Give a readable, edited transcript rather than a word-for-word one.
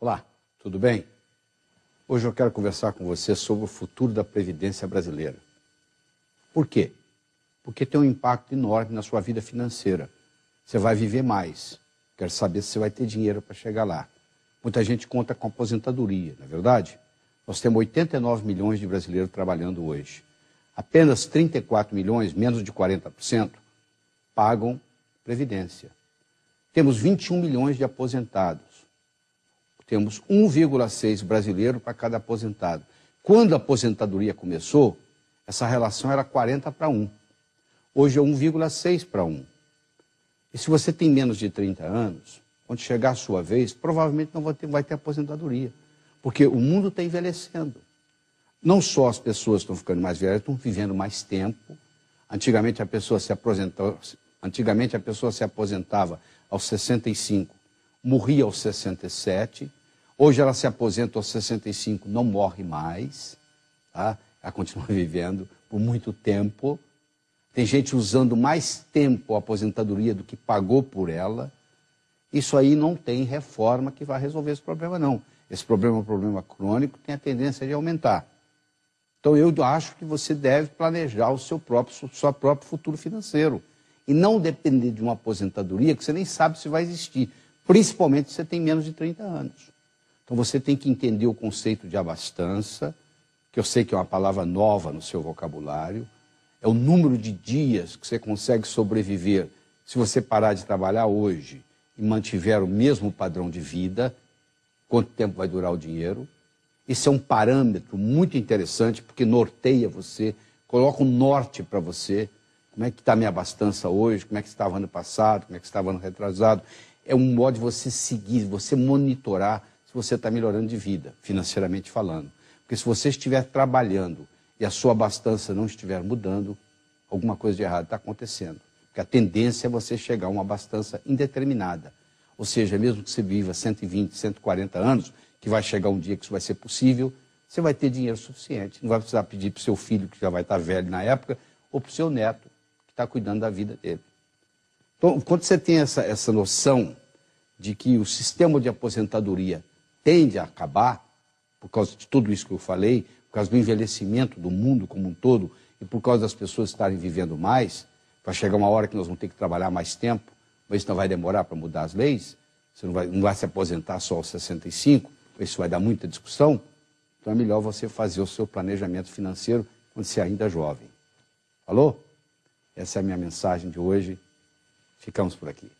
Olá, tudo bem? Hoje eu quero conversar com você sobre o futuro da Previdência brasileira. Por quê? Porque tem um impacto enorme na sua vida financeira. Você vai viver mais. Quero saber se você vai ter dinheiro para chegar lá. Muita gente conta com aposentadoria, não é verdade? Nós temos 89 milhões de brasileiros trabalhando hoje. Apenas 34 milhões, menos de 40%, pagam Previdência. Temos 21 milhões de aposentados. Temos 1,6 brasileiro para cada aposentado. Quando a aposentadoria começou, essa relação era 40:1. Hoje é 1,6:1. E se você tem menos de 30 anos, quando chegar a sua vez, provavelmente não vai ter aposentadoria. Porque o mundo está envelhecendo. Não só as pessoas estão ficando mais velhas, estão vivendo mais tempo. Antigamente a pessoa se aposentava aos 65, morria aos 67. Hoje ela se aposenta aos 65, não morre mais. Tá? Ela continua vivendo por muito tempo. Tem gente usando mais tempo a aposentadoria do que pagou por ela. Isso aí não tem reforma que vai resolver esse problema, não. Esse problema é um problema crônico, tem a tendência de aumentar. Então eu acho que você deve planejar o seu próprio futuro financeiro. E não depender de uma aposentadoria que você nem sabe se vai existir. Principalmente se você tem menos de 30 anos. Então você tem que entender o conceito de abastança, que eu sei que é uma palavra nova no seu vocabulário. É o número de dias que você consegue sobreviver se você parar de trabalhar hoje e mantiver o mesmo padrão de vida. Quanto tempo vai durar o dinheiro? Isso é um parâmetro muito interessante, porque norteia você, coloca um norte para você. Como é que está a minha abastança hoje? Como é que estava ano passado? Como é que estava ano retrasado? É um modo de você seguir, você monitorar se você está melhorando de vida, financeiramente falando. Porque se você estiver trabalhando e a sua abastança não estiver mudando, alguma coisa de errado está acontecendo. Porque a tendência é você chegar a uma abastança indeterminada. Ou seja, mesmo que você viva 120, 140 anos, que vai chegar um dia que isso vai ser possível, você vai ter dinheiro suficiente. Não vai precisar pedir para o seu filho, que já vai estar velho na época, ou para o seu neto, que está cuidando da vida dele. Então, quando você tem essa noção de que o sistema de aposentadoria tende a acabar, por causa de tudo isso que eu falei, por causa do envelhecimento do mundo como um todo, e por causa das pessoas estarem vivendo mais, vai chegar uma hora que nós vamos ter que trabalhar mais tempo, mas isso não vai demorar para mudar as leis, você não vai se aposentar só aos 65, isso vai dar muita discussão, então é melhor você fazer o seu planejamento financeiro quando você ainda é jovem. Falou? Essa é a minha mensagem de hoje. Ficamos por aqui.